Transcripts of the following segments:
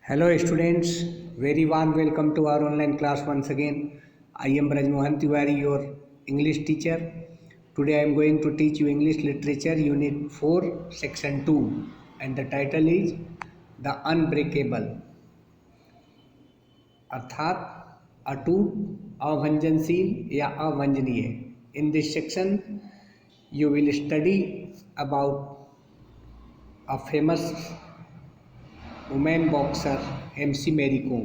Hello students, very warm welcome to our online class once again. I am Braj Mohan Tiwari, your English teacher. Today I am going to teach you English Literature Unit 4 Section 2 and the title is The Unbreakable अर्थात अटूट, अभंजनशील या अभंजनीय. In this section you will study about a famous women boxer MC Mary Kom.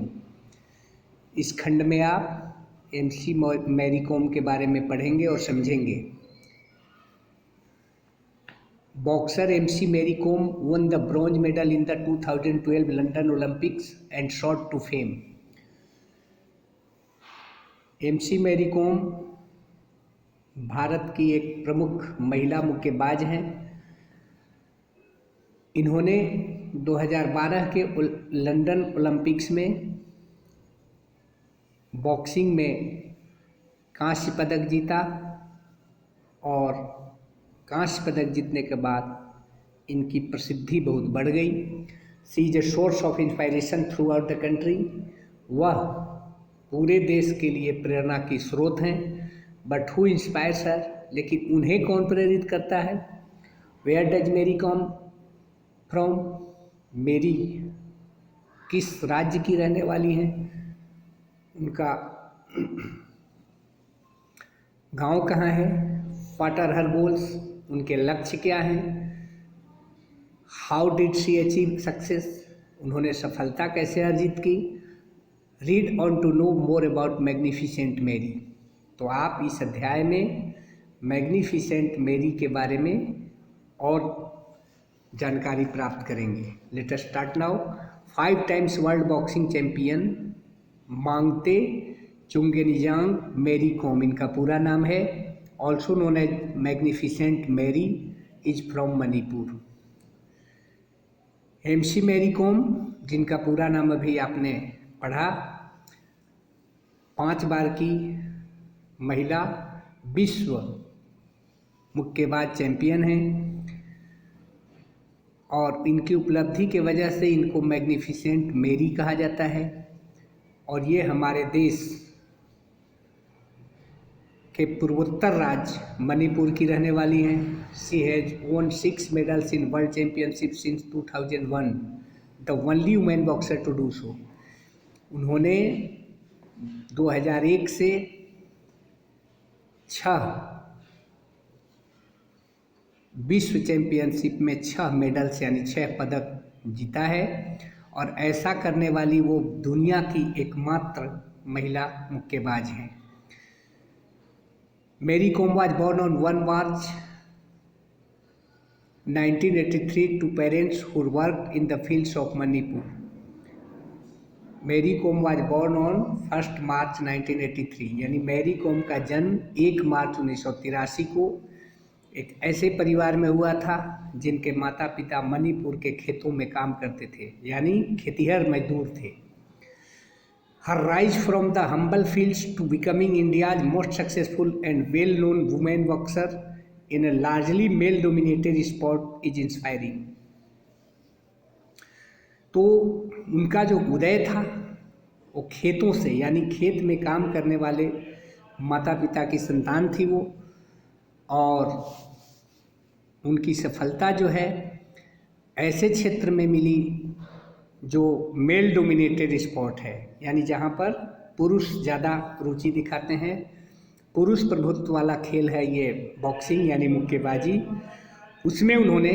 इस खंड में आप MC Mary Kom के बारे में पढ़ेंगे और समझेंगे. Boxer MC Mary Kom won the bronze medal in the 2012 London Olympics and shot to fame. MC Mary Kom Bharat की एक प्रमुख महिला मुक्केबाज हैं. इन्होंने 2012 के लंदन ओलंपिक्स में बॉक्सिंग में कांस्य पदक जीता और कांस्य पदक जीतने के बाद इनकी प्रसिद्धि बहुत बढ़ गई. She is a source of inspiration through out the country. वह पूरे देश के लिए प्रेरणा की स्रोत हैं. बट हु इंस्पायर्स हर, लेकिन उन्हें कौन प्रेरित करता है? Where does Mary Kom from? Mary किस राज्य की रहने वाली हैं? उनका गांव कहाँ है? What are her goals? उनके लक्ष्य क्या हैं? How did she achieve success? उन्होंने सफलता कैसे अर्जित की? Read on to know more about magnificent Mary. तो आप इस अध्याय में मैग्निफिसेंट मैरी के बारे में और जानकारी प्राप्त करेंगे. Let us start now. 5 times world boxing champion Mangte Chungneijang Mary Kom इनका पूरा नाम है. Also known as magnificent Mary, is from Manipur. MC Mary Kom, जिनका पूरा नाम अभी आपने पढ़ा, 5 बार की महिला विश्व मुक्केबाज चैंपियन हैं और इनकी उपलब्धि के वजह से इनको मैग्निफिसेंट मैरी कहा जाता है. और ये हमारे देश के पूर्वोत्तर राज्य मणिपुर की रहने वाली हैं. She has won 6 medals in world championship since 2001, the only women boxer to do so. उन्होंने 2001 से 6 विश्व चैम्पियनशिप में 6 मेडल्स यानी 6 पदक जीता है. और ऐसा करने वाली वो दुनिया की एकमात्र महिला मुक्केबाज हैं. Mary Kom was born on 1 March 1983 to parents who worked in the fields of Manipur. Mary Kom was born on 1 March 1983, यानी मैरी कॉम का जन्म 1 मार्च 1983 को एक ऐसे परिवार में हुआ था जिनके माता पिता मणिपुर के खेतों में काम करते थे, यानी खेतिहर मजदूर थे. Her rise from the humble fields to becoming India's most successful and well known women boxer in a largely male dominated sport is inspiring. तो उनका जो उदय था वो खेतों से, यानी खेत में काम करने वाले माता पिता की संतान थी वो. और उनकी सफलता जो है ऐसे क्षेत्र में मिली जो मेल डोमिनेटेड स्पोर्ट है, यानी जहाँ पर पुरुष ज़्यादा रुचि दिखाते हैं. पुरुष प्रभुत्व वाला खेल है ये बॉक्सिंग यानी मुक्केबाजी. उसमें उन्होंने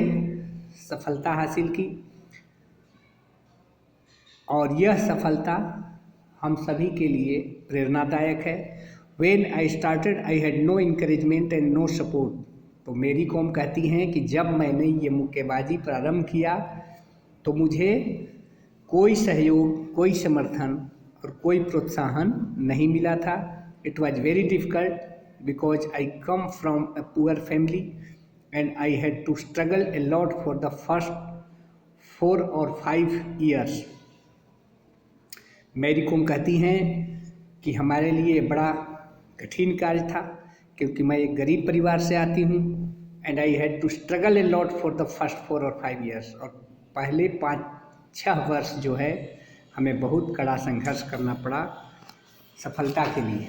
सफलता हासिल की और यह सफलता हम सभी के लिए प्रेरणादायक है. When I started, I had no encouragement and no support. तो मैरी कॉम कहती हैं कि जब मैंने ये मुक्केबाजी प्रारंभ किया तो मुझे कोई सहयोग, कोई समर्थन और कोई प्रोत्साहन नहीं मिला था. It was very difficult because I come from a poor family and I had to struggle a lot for the first 4 or 5 years. Mary Kom कहती हैं कि हमारे लिए बड़ा कठिन कार्य था क्योंकि मैं एक गरीब परिवार से आती हूँ. And I had to struggle a lot for the first 4 और 5 years. और पहले 5-6 वर्ष जो है हमें बहुत कड़ा संघर्ष करना पड़ा सफलता के लिए।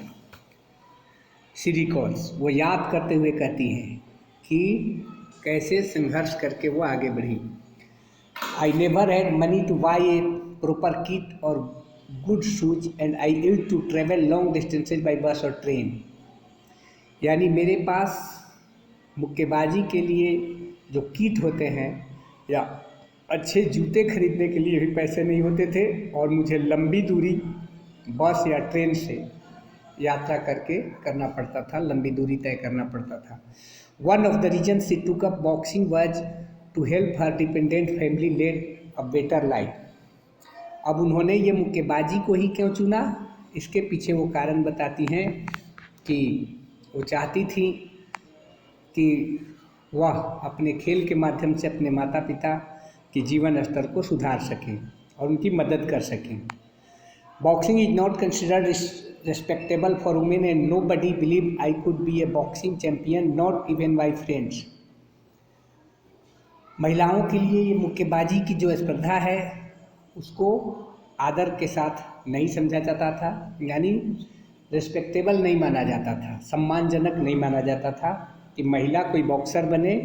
शी रिकॉल्स, वो याद करते हुए कहती हैं कि कैसे संघर्ष करके वो आगे बढ़ी। I never had money to buy a proper kit और good shoes and I used to travel long distances by bus और ट्रेन। यानी मेरे पास मुक्केबाजी के लिए जो किट होते हैं या अच्छे जूते खरीदने के लिए भी पैसे नहीं होते थे और मुझे लंबी दूरी बस या ट्रेन से यात्रा करके करना पड़ता था, लंबी दूरी तय करना पड़ता था। One of the reason she took up boxing was to help her dependent family lead a better life. अब उन्होंने ये मुक्केबाजी को ही क्यों चुना, इसके पीछे वो कारण बताती हैं कि वो चाहती थी कि वह अपने खेल के माध्यम से अपने माता पिता के जीवन स्तर को सुधार सकें और उनकी मदद कर सकें। Boxing is not considered respectable for women and nobody believed I could be a boxing champion, not even my friends। महिलाओं के लिए ये मुक्केबाजी की जो स्पर्धा है उसको आदर के साथ नहीं समझा जाता था, यानी रिस्पेक्टेबल नहीं माना जाता था, सम्मानजनक नहीं माना जाता था कि महिला कोई बॉक्सर बने,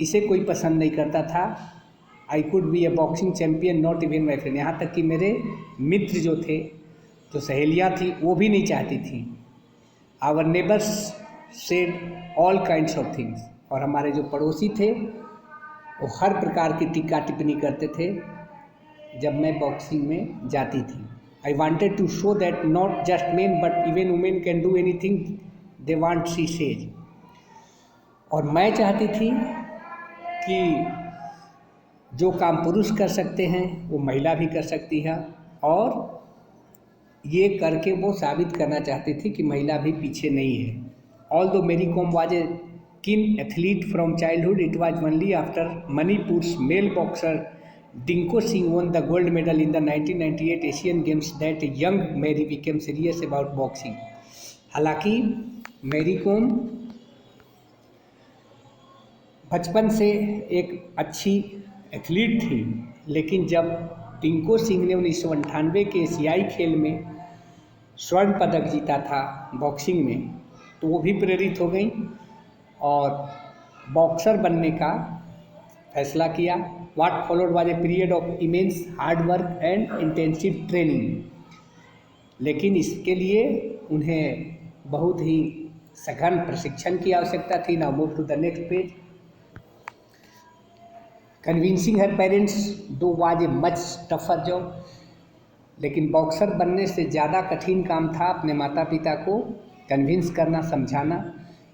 इसे कोई पसंद नहीं करता था। I could be A boxing champion not even my friend, यहाँ तक कि मेरे मित्र जो थे, जो सहेलियाँ थी, वो भी नहीं चाहती थी। Our neighbours said all kinds of things, और हमारे जो पड़ोसी थे वो हर प्रकार की टीका टिप्पणी करते थे जब मैं बॉक्सिंग में जाती थी। I wanted to show that not just men but even women can do anything they want, she says. और मैं चाहती थी कि जो काम पुरुष कर सकते हैं वो महिला भी कर सकती है, और ये करके वो साबित करना चाहती थी कि महिला भी पीछे नहीं है। ऑल्दो मेरी com was a keen athlete from childhood, it was only after Manipur's male boxer Dingko Singh won the gold medal in the 1998 Asian Games that young Mary became serious about boxing. हालांकि मैरी कॉम बचपन से एक अच्छी एथलीट थी, लेकिन जब टिंको सिंह ने 1998 के एशियाई खेल में स्वर्ण पदक जीता था बॉक्सिंग में, तो वो भी प्रेरित हो गई और बॉक्सर बनने का फैसला किया। What followed was a period of immense hard work and intensive training, लेकिन इसके लिए उन्हें बहुत ही सघन प्रशिक्षण की आवश्यकता थी। Now move to the next page. Convincing her parents though was a much tougher job, लेकिन बॉक्सर बनने से ज़्यादा कठिन काम था अपने माता पिता को कन्विंस करना, समझाना।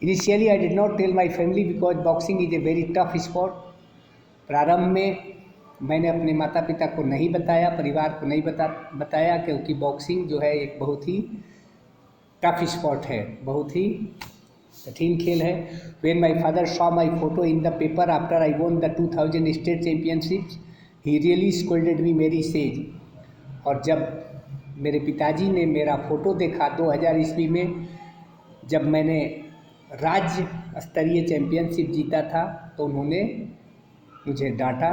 Initially I did not tell my family because boxing is a very tough sport. प्रारंभ में मैंने अपने माता पिता को नहीं बताया, परिवार को नहीं बताया, क्योंकि बॉक्सिंग जो है एक बहुत ही टफ स्पोर्ट है, बहुत ही कठिन खेल है। When my father saw my photo in the paper after I won the 2000 state championships, he really scolded me, Mary says। और जब मेरे पिताजी ने मेरा फ़ोटो देखा 2000 ईस्वी में, जब मैंने राज्य स्तरीय चैम्पियनशिप जीता था, तो उन्होंने मुझे डांटा।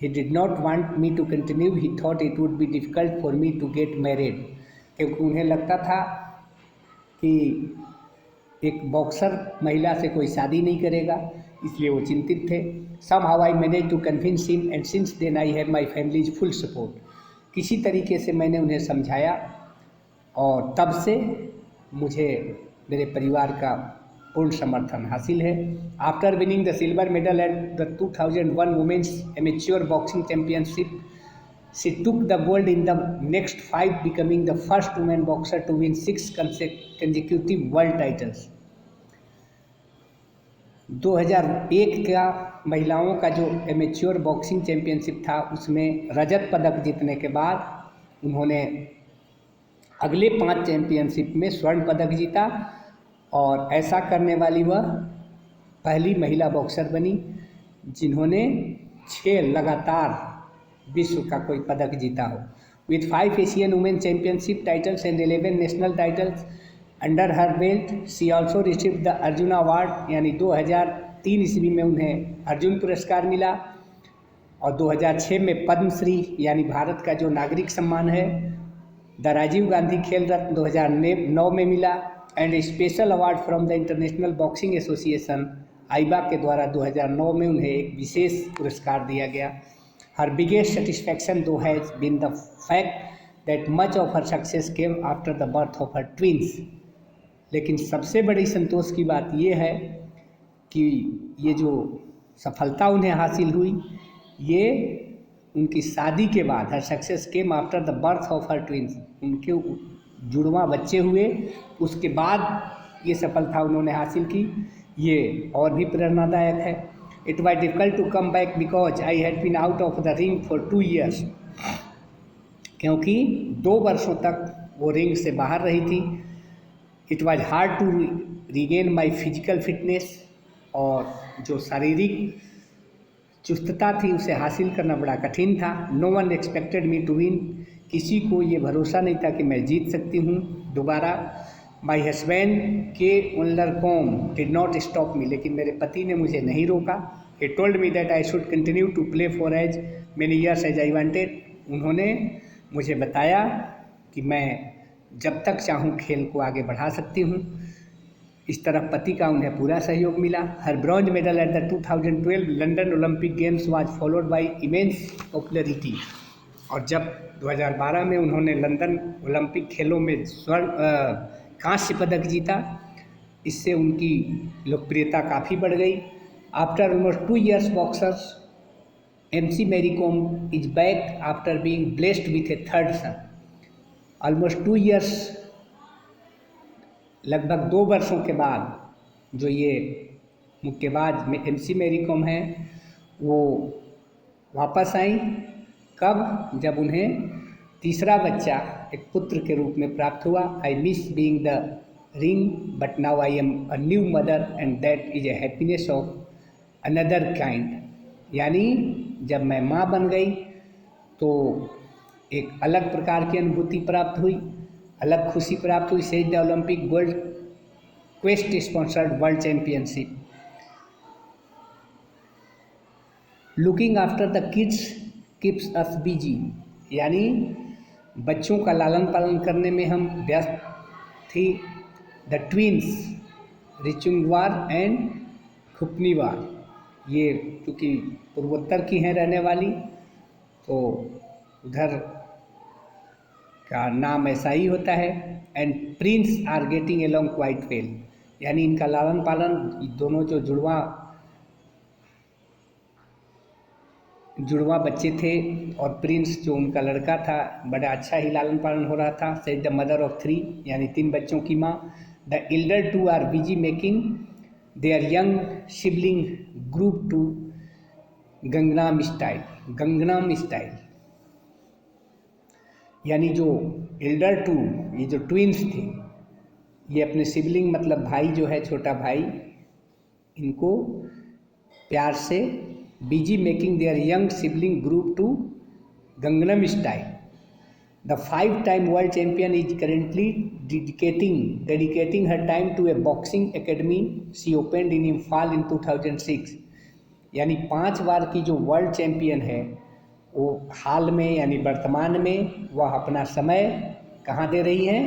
He did not want me to continue, he thought it would be difficult for me to get married, क्योंकि उन्हें लगता था कि एक बॉक्सर महिला से कोई शादी नहीं करेगा, इसलिए वो चिंतित थे। Somehow I managed to convince him and since then I have my family's full support। किसी तरीके से मैंने उन्हें समझाया और तब से मुझे मेरे परिवार का पूर्ण समर्थन हासिल है। After winning the silver medal at the 2001 women's amateur boxing championship, she took the gold in the next 5, becoming the first women boxer to win 6 consecutive world titles. 2001 का महिलाओं का जो एमेच्योर बॉक्सिंग चैम्पियनशिप था, उसमें रजत पदक जीतने के बाद उन्होंने अगले 5 चैम्पियनशिप में स्वर्ण पदक जीता और ऐसा करने वाली वह पहली महिला बॉक्सर बनी जिन्होंने 6 लगातार विश्व का कोई पदक जीता हो। With 5 Asian women championship titles and 11 national titles under her belt, she also received the Arjun award, यानी 2003 ईस्वी में उन्हें अर्जुन पुरस्कार मिला। और 2006 में पद्मश्री यानी भारत का जो नागरिक सम्मान है, द राजीव गांधी खेल रत्न 2009 में मिला and special award from the International Boxing Association AIBA के द्वारा 2009 में उन्हें एक विशेष पुरस्कार दिया गया। Her biggest satisfaction though has been the fact that much of her success came after the birth of her twins. लेकिन सबसे बड़ी संतोष की बात ये है कि ये जो सफलता उन्हें हासिल हुई ये उनकी शादी के बाद, her success came after the birth of her twins, उनके जुड़वा बच्चे हुए उसके बाद ये सफलता उन्होंने हासिल की। ये और भी प्रेरणादायक है। It was difficult to come back because I had been out of the ring for 2 years, क्योंकि 2 वर्षों तक वो रिंग से बाहर रही थी। It was hard to regain my physical fitness, और जो शारीरिक चुस्तता थी उसे हासिल करना बड़ा कठिन था। No one expected me to win, किसी को ये भरोसा नहीं था कि मैं जीत सकती हूँ दोबारा। माई हस्बैंड के उनलरकॉम डिड नॉट स्टॉप मी, लेकिन मेरे पति ने मुझे नहीं रोका। He told me that I should continue to play for as many years as I wanted. उन्होंने मुझे बताया कि मैं जब तक चाहूँ खेल को आगे बढ़ा सकती हूँ। इस तरह पति का उन्हें पूरा सहयोग मिला। Her bronze medal at the 2012 London Olympic Games was followed by immense popularity, और जब 2012 में उन्होंने लंदन ओलंपिक खेलों में कांस्य पदक जीता, इससे उनकी लोकप्रियता काफ़ी बढ़ गई। After almost 2 years boxers MC Mary Kom is back after being blessed with a third son. Almost 2 years, लगभग 2 वर्षों के बाद जो ये मुक्केबाज में MC मैरी कॉम हैं वो वापस आई। कब? जब उन्हें तीसरा बच्चा एक पुत्र के रूप में प्राप्त हुआ। I miss being the ring but now I am a new mother and that is a happiness of another kind. यानी जब मैं माँ बन गई तो एक अलग प्रकार की अनुभूति प्राप्त हुई, अलग खुशी प्राप्त हुई। Says the Olympic gold quest sponsored world championship. Looking after the kids keeps us busy, यानी बच्चों का लालन पालन करने में हम व्यस्त थी। द ट्विंस रिचुंगवार एंड खुपनीवार, ये क्योंकि पूर्वोत्तर की हैं रहने वाली, तो उधर का नाम ऐसा ही होता है। And prince are getting along quite well, यानी इनका लालन पालन, दोनों जो जुड़वा बच्चे थे और प्रिंस जो उनका लड़का था, बड़ा अच्छा ही लालन पालन हो रहा था। सेज द मदर ऑफ 3, यानी 3 बच्चों की माँ। The elder 2 are busy making their young sibling group to Gangnam Style. Gangnam Style यानी जो एल्डर 2, ये जो ट्विंस थे, ये अपने सिबलिंग मतलब भाई जो है, छोटा भाई, इनको प्यार से busy making their young sibling group to Gangnam style. The 5-time world champion is currently dedicating her time to a boxing academy she opened in Imphal in 2006। यानी 5 बार की जो वर्ल्ड चैंपियन है वो हाल में यानी वर्तमान में वह अपना समय कहाँ दे रही हैं?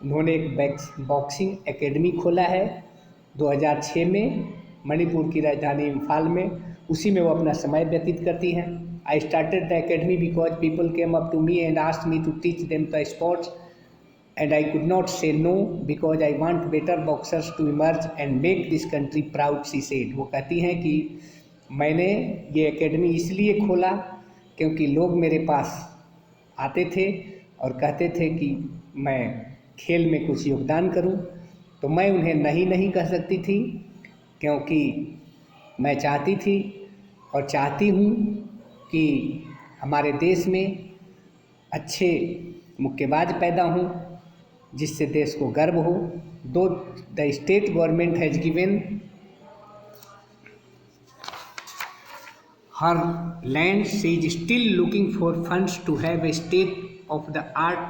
उन्होंने एक बॉक्सिंग एकेडमी खोला है 2006 में मणिपुर की राजधानी इम्फाल में, उसी में वो अपना समय व्यतीत करती हैं। I started the academy because people came up to me and asked me to teach them the sports and I could not say no because I want better boxers to emerge and make this country proud, she said. वो कहती हैं कि मैंने ये academy इसलिए खोला क्योंकि लोग मेरे पास आते थे और कहते थे कि मैं खेल में कुछ योगदान करूं, तो मैं उन्हें नहीं कह सकती थी, क्योंकि मैं चाहती थी और चाहती हूं कि हमारे देश में अच्छे मुक्केबाज पैदा हों जिससे देश को गर्व हो। दो the state government has given her land, she is still looking for funds to have a state of the art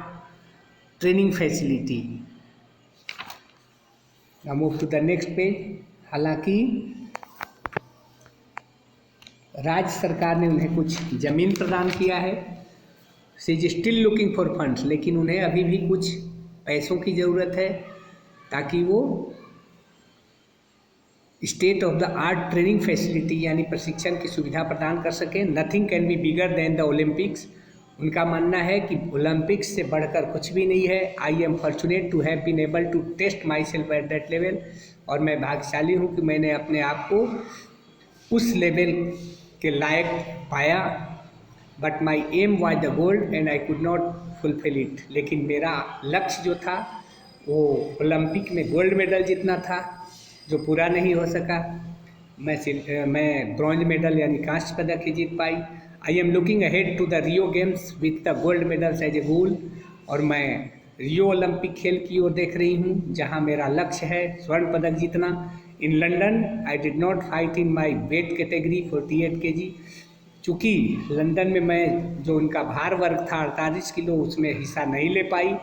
training facility। Now move to the next page। हालांकि राज्य सरकार ने उन्हें कुछ ज़मीन प्रदान किया है। She is still looking for funds, लेकिन उन्हें अभी भी कुछ पैसों की ज़रूरत है ताकि वो state of the art training facility यानी प्रशिक्षण की सुविधा प्रदान कर सकें। Nothing can be bigger than the Olympics. उनका मानना है कि ओलंपिक्स से बढ़कर कुछ भी नहीं है। I am fortunate to have been able to test myself at that level, और मैं भाग्यशाली हूँ कि मैंने अपने आप को उस लेवल के लायक पाया। But my aim was the gold and I could not fulfil it. लेकिन मेरा लक्ष्य जो था वो ओलंपिक में गोल्ड मेडल जीतना था, जो पूरा नहीं हो सका। मैं ब्रॉन्ज मेडल यानी कांस्य पदक ही जीत पाई। I am looking ahead to the Rio Games with the gold medals as a goal, और मैं रियो ओलंपिक खेल की ओर देख रही हूँ जहाँ मेरा लक्ष्य है स्वर्ण पदक जीतना। In London I did not fight in my weight category 48 kg। चूँकि लंदन में मैं जो उनका भार वर्ग था 48 किलो, उसमें हिस्सा नहीं ले पाई।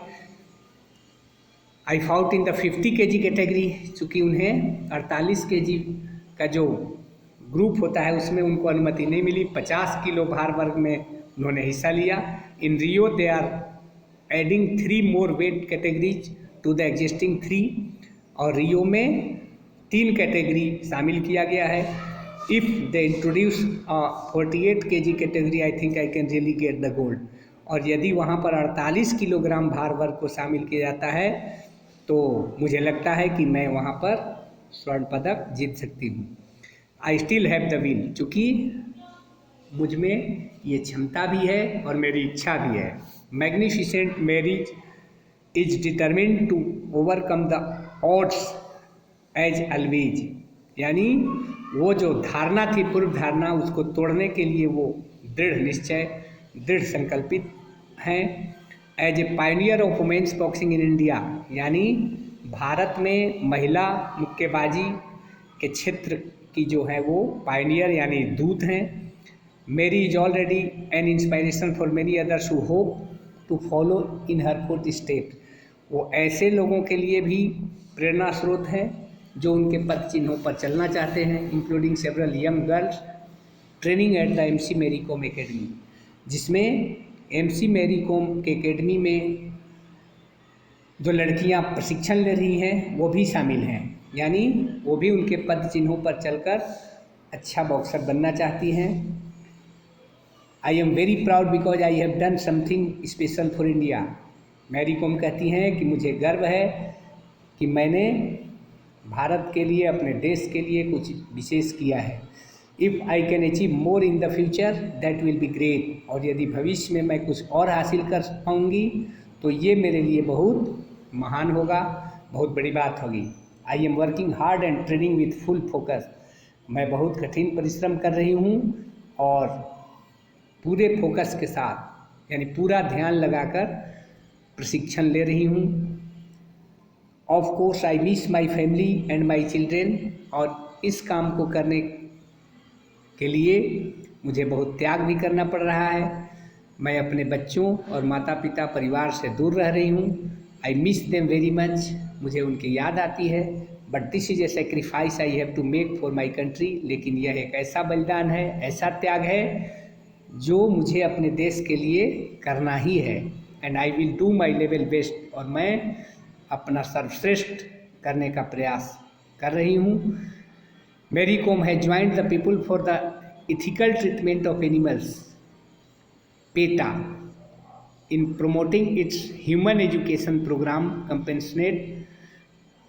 I fought in the 50 kg category, चूँकि उन्हें 48 kg का जो ग्रुप होता है उसमें उनको अनुमति नहीं मिली। 50 किलो भार वर्ग में उन्होंने हिस्सा लिया। In Rio they are adding 3 more weight categories to the existing 3, और रियो में 3 कैटेगरी शामिल किया गया है। If they introduce 48 kg category, I think I can really get the gold. और यदि वहाँ पर 48 किलोग्राम भार वर्ग को शामिल किया जाता है तो मुझे लगता है कि मैं वहाँ पर स्वर्ण पदक जीत सकती हूँ। I still have the will, चूँकि मुझ में ये क्षमता भी है और मेरी इच्छा भी है। Magnificent Mary's is determined to overcome the odds as always, यानी वो जो धारणा थी, पूर्व धारणा, उसको तोड़ने के लिए वो दृढ़ निश्चय, दृढ़ संकल्पित हैं। As a pioneer of women's boxing in India, यानी भारत में महिला मुक्केबाजी के क्षेत्र की जो है वो पायनियर यानी दूत हैं। Mary is already an inspiration for many others who hope to follow in her footstep. वो ऐसे लोगों के लिए भी प्रेरणा स्रोत हैं जो उनके पद चिन्हों पर चलना चाहते हैं, including several young girls training at the MC Mary Kom academy, जिसमें MC मैरी कॉम के एकेडमी में जो लड़कियां प्रशिक्षण ले रही हैं वो भी शामिल हैं, यानी वो भी उनके पद चिन्हों पर चलकर अच्छा बॉक्सर बनना चाहती हैं। I am very proud because I have done something special for India. Mary Kom कहती हैं कि मुझे गर्व है कि मैंने भारत के लिए, अपने देश के लिए कुछ विशेष किया है। If I can achieve more in the future that will be great, और यदि भविष्य में मैं कुछ और हासिल कर पाऊँगी तो ये मेरे लिए बहुत महान होगा, बहुत बड़ी बात होगी। I am working hard and training with full focus. मैं बहुत कठिन परिश्रम कर रही हूँ और पूरे फोकस के साथ, यानी पूरा ध्यान लगाकर प्रशिक्षण ले रही हूँ। Of course I miss my family and my children, और इस काम को करने के लिए मुझे बहुत त्याग भी करना पड़ रहा है। मैं अपने बच्चों और माता पिता परिवार से दूर रह रही हूँ। I miss them very much, मुझे उनकी याद आती है। But this is a sacrifice I have to make for my country, लेकिन यह एक ऐसा बलिदान है, ऐसा त्याग है जो मुझे अपने देश के लिए करना ही है। And I will do my level best, और मैं अपना सर्वश्रेष्ठ करने का प्रयास कर रही हूँ। Mary Kom has joined the people for the ethical treatment of animals, PETA, in promoting its human education program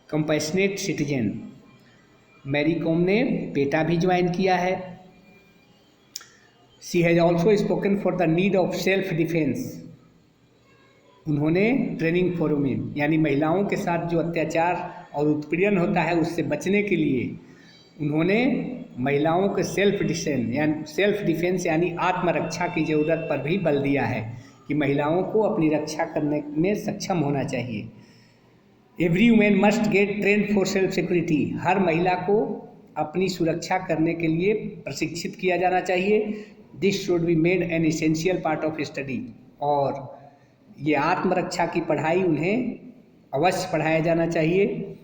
compassionate citizen। Mary Kom ने PETA भी ज्वाइन किया है। She has also spoken for the need of self defence. उन्होंने training for women, यानी महिलाओं के साथ जो अत्याचार और उत्पीड़न होता है उससे बचने के लिए उन्होंने महिलाओं के सेल्फ डिफेंस यानी आत्मरक्षा की ज़रूरत पर भी बल दिया है कि महिलाओं को अपनी रक्षा करने में सक्षम होना चाहिए। Every women must get trained for self security. हर महिला को अपनी सुरक्षा करने के लिए प्रशिक्षित किया जाना चाहिए। This should be made an essential part of study, और ये आत्मरक्षा की पढ़ाई उन्हें अवश्य पढ़ाया जाना चाहिए।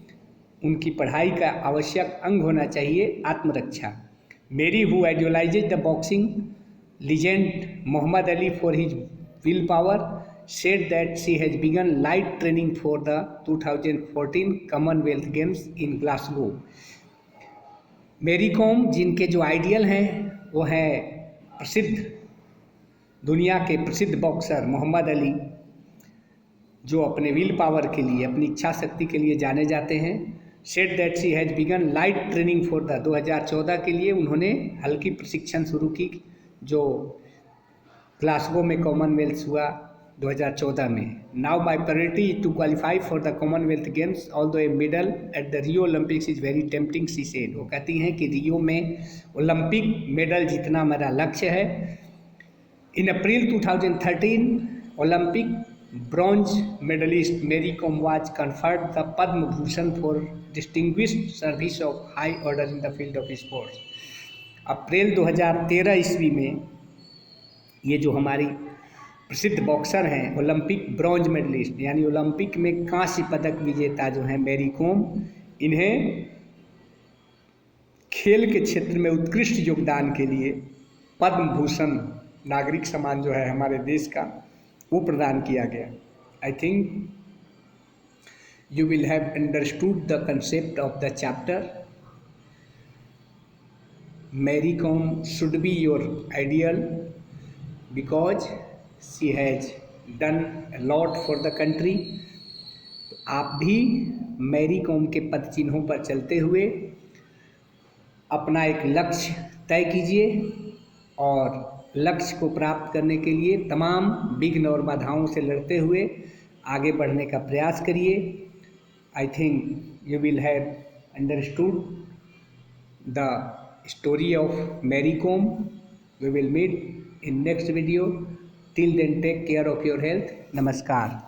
उनकी पढ़ाई का आवश्यक अंग होना चाहिए आत्मरक्षा। Mary, who idolized the boxing legend Muhammad Ali for his willpower, said that she has begun light training for the 2014 Commonwealth Games in Glasgow. मेरी कॉम जिनके जो आइडियल हैं वो है प्रसिद्ध दुनिया के प्रसिद्ध बॉक्सर मोहम्मद अली, जो अपने विल पावर के लिए, अपनी इच्छा शक्ति के लिए जाने जाते हैं। Said that she has begun light training for the 2014 के लिए उन्होंने हल्की प्रशिक्षण शुरू की, जो ग्लासगो में कॉमनवेल्थ हुआ 2014 में। Now my priority to qualify for the Commonwealth Games although a medal at the Rio Olympics is very tempting, she said. वो कहती हैं कि रियो में ओलंपिक मेडल जीतना मेरा लक्ष्य है। इन अप्रैल 2013 Olympic bronze medalist Mary Kom was conferred the Padma Bhushan for distinguished service of high order in the field of sports। अप्रैल 2013 ईस्वी में ये जो हमारी प्रसिद्ध बॉक्सर हैं, ओलंपिक ब्रॉन्ज मेडलिस्ट यानी ओलंपिक में कांस्य पदक विजेता जो हैं मैरी कॉम, इन्हें खेल के क्षेत्र में उत्कृष्ट योगदान के लिए पद्म भूषण नागरिक सम्मान जो है हमारे देश का वो प्रदान किया गया। I think you will have understood the concept of the chapter. Mary Kom should be your ideal because she has done a lot for the country. तो आप भी मैरी कॉम के पद चिन्हों पर चलते हुए अपना एक लक्ष्य तय कीजिए और लक्ष्य को प्राप्त करने के लिए तमाम विघ्न और बाधाओं से लड़ते हुए आगे बढ़ने का प्रयास करिए। I think you will have understood the story of Mary Kom. We will meet in next video. Till then take care of your health. नमस्कार।